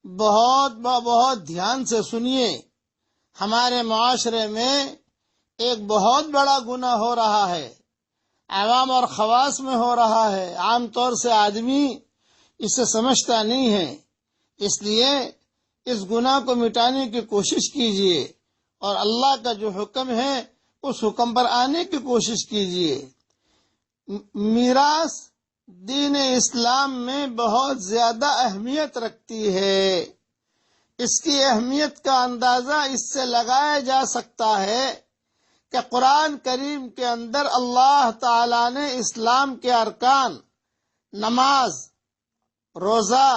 بہت دھیان سے سنیے، ہمارے معاشرے میں ایک بہت بڑا گناہ ہو رہا ہے، عوام اور خواص میں ہو رہا ہے، عام طور سے آدمی اسے سمجھتا نہیں ہے۔ اس لیے اس گناہ کو مٹانے کی کوشش کیجیے اور اللہ کا جو حکم ہے اس حکم پر آنے کی کوشش کیجیے۔ میراث دین اسلام میں بہت زیادہ اہمیت رکھتی ہے۔ اس کی اہمیت کا اندازہ اس سے لگایا جا سکتا ہے کہ قرآن کریم کے اندر اللہ تعالی نے اسلام کے ارکان، نماز، روزہ،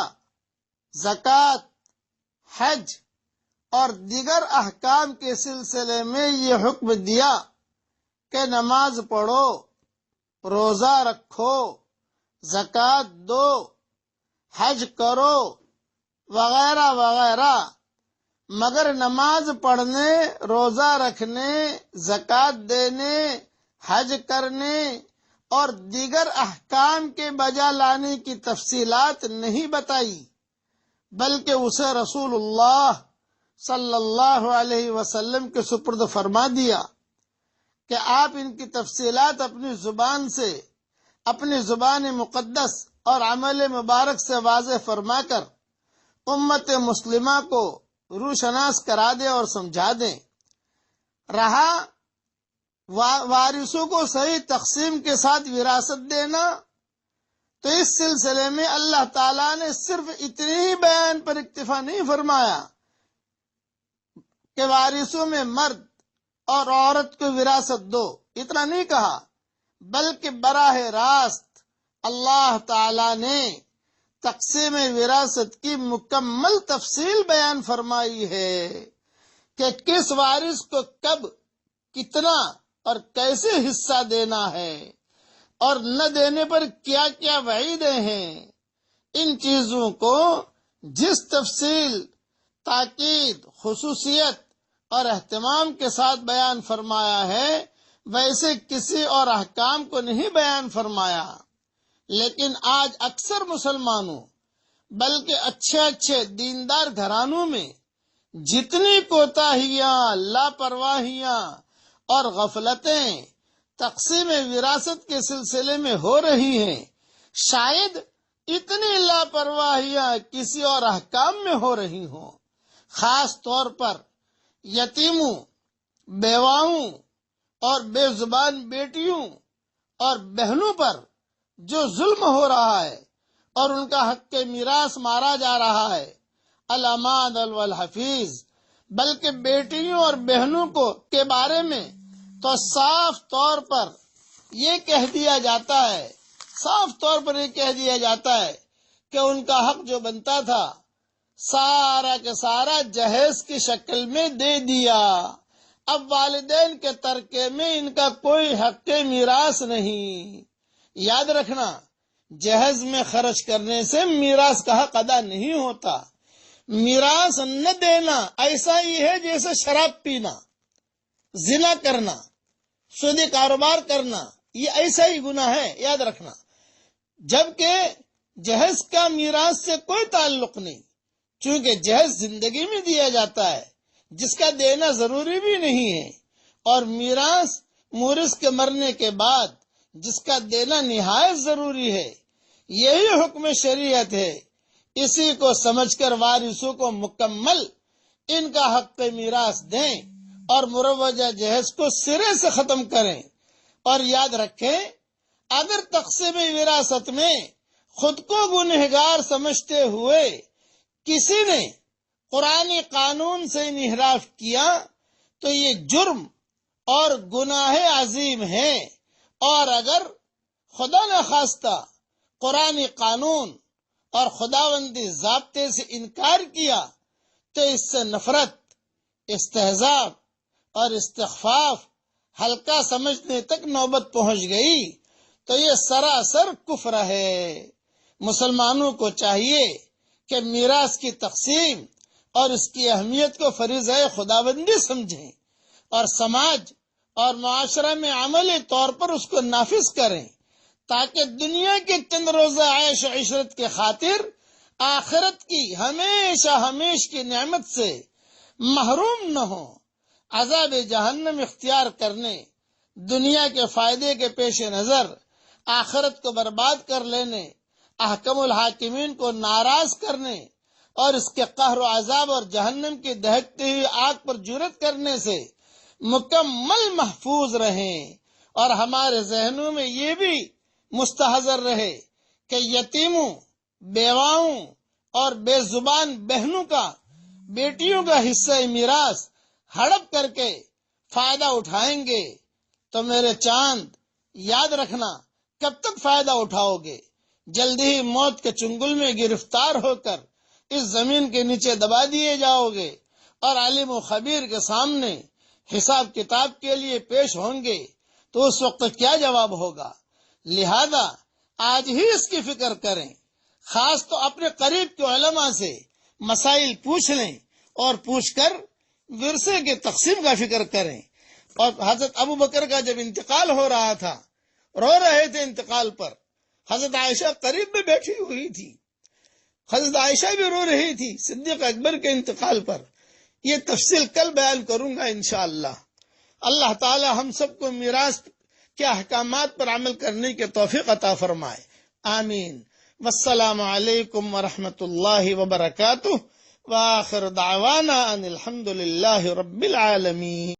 زکوٰۃ، حج اور دیگر احکام کے سلسلے میں یہ حکم دیا کہ نماز پڑھو، روزہ رکھو، زکوٰۃ دو، حج کرو وغیرہ وغیرہ، مگر نماز پڑھنے، روزہ رکھنے، زکوٰۃ دینے، حج کرنے اور دیگر احکام کے بجا لانے کی تفصیلات نہیں بتائی، بلکہ اسے رسول اللہ صلی اللہ علیہ وسلم کے سپرد فرما دیا کہ آپ ان کی تفصیلات اپنی زبان سے، اپنی زبان مقدس اور عمل مبارک سے واضح فرما کر امت مسلمہ کو روشناس کرا دیں اور سمجھا دیں۔ رہا وارثوں کو صحیح تقسیم کے ساتھ وراثت دینا، تو اس سلسلے میں اللہ تعالیٰ نے صرف اتنی ہی بیان پر اکتفا نہیں فرمایا کہ وارثوں میں مرد اور عورت کو وراثت دو، اتنا نہیں کہا، بلکہ براہ راست اللہ تعالیٰ نے تقسیم وراثت کی مکمل تفصیل بیان فرمائی ہے کہ کس وارث کو کب، کتنا اور کیسے حصہ دینا ہے اور نہ دینے پر کیا کیا وعیدیں ہیں۔ ان چیزوں کو جس تفصیل، تاکید، خصوصیت اور اہتمام کے ساتھ بیان فرمایا ہے، ویسے کسی اور احکام کو نہیں بیان فرمایا۔ لیکن آج اکثر مسلمانوں بلکہ اچھے دیندار گھرانوں میں جتنی کوتاہیاں، لاپرواہیاں اور غفلتیں تقسیم وراثت کے سلسلے میں ہو رہی ہیں، شاید اتنی لاپرواہیاں کسی اور احکام میں ہو رہی ہوں۔ خاص طور پر یتیموں، بیواؤں اور بے زبان بیٹیوں اور بہنوں پر جو ظلم ہو رہا ہے اور ان کا حق میراث مارا جا رہا ہے، الاماد والحفیظ، بلکہ بیٹیوں اور بہنوں کے بارے میں تو صاف طور پر یہ کہہ دیا جاتا ہے کہ ان کا حق جو بنتا تھا سارا کا سارا جہیز کی شکل میں دے دیا، اب والدین کے ترکے میں ان کا کوئی حق میراث نہیں۔ یاد رکھنا، جہیز میں خرچ کرنے سے میراث کا حق ادا نہیں ہوتا۔ میراث نہ دینا ایسا ہی ہے جیسے شراب پینا، زنا کرنا، سودی کاروبار کرنا، یہ ایسا ہی گناہ ہے، یاد رکھنا۔ جبکہ جہیز کا میراث سے کوئی تعلق نہیں، چونکہ جہیز زندگی میں دیا جاتا ہے جس کا دینا ضروری بھی نہیں ہے، اور میراث مورث کے مرنے کے بعد جس کا دینا نہایت ضروری ہے۔ یہی حکم شریعت ہے۔ اسی کو سمجھ کر وارثوں کو مکمل ان کا حق میراث دیں اور مروجہ جہیز کو سرے سے ختم کریں۔ اور یاد رکھیں، اگر تقسیم وراثت میں خود کو گنہگار سمجھتے ہوئے کسی نے قرآنی قانون سے انحراف کیا تو یہ جرم اور گناہ عظیم ہے، اور اگر خدا نخواستہ قرآنی قانون اور خداوندی ضابطے سے انکار کیا تو اس سے نفرت، استہزاء اور استخفاف ہلکا سمجھنے تک نوبت پہنچ گئی تو یہ سراسر کفر ہے۔ مسلمانوں کو چاہیے کہ میراث کی تقسیم اور اس کی اہمیت کو فریضہ خداوندی سمجھیں اور سماج اور معاشرہ میں عملی طور پر اس کو نافذ کریں، تاکہ دنیا کے چند روزہ عیش و عشرت کے خاطر آخرت کی ہمیشہ ہمیش کی نعمت سے محروم نہ ہوں، عذاب جہنم اختیار کرنے، دنیا کے فائدے کے پیش نظر آخرت کو برباد کر لینے، احکم الحاکمین کو ناراض کرنے اور اس کے قہر و عذاب اور جہنم کی دہکتی ہوئی آگ پر جرأت کرنے سے مکمل محفوظ رہیں، اور ہمارے ذہنوں میں یہ بھی مستحضر رہے کہ یتیموں، بیواؤں اور بے زبان بہنوں کا، بیٹیوں کا حصہ میراث ہڑپ کر کے فائدہ اٹھائیں گے تو میرے چاند یاد رکھنا، کب تک فائدہ اٹھاؤ گے؟ جلدی ہی موت کے چنگل میں گرفتار ہو کر اس زمین کے نیچے دبا دیے جاؤ گے اور عالم و خبیر کے سامنے حساب کتاب کے لیے پیش ہوں گے، تو اس وقت کیا جواب ہوگا؟ لہذا آج ہی اس کی فکر کریں، خاص تو اپنے قریب کے علماء سے مسائل پوچھ لیں اور پوچھ کر ورثے کے تقسیم کا فکر کریں۔ اور حضرت ابو بکر کا جب انتقال ہو رہا تھا، رو رہے تھے انتقال پر، حضرت عائشہ قریب میں بیٹھی ہوئی تھی، حضرت عائشہ بھی رو رہی تھی صدیق اکبر کے انتقال پر۔ یہ تفصیل کل بیان کروں گا انشاءاللہ۔ اللہ تعالی ہم سب کو میراث کے احکامات پر عمل کرنے کے توفیق عطا فرمائے، آمین۔ والسلام علیکم ورحمۃ اللہ وبرکاتہ، وآخر دعوانا ان الحمد للہ رب العالمین۔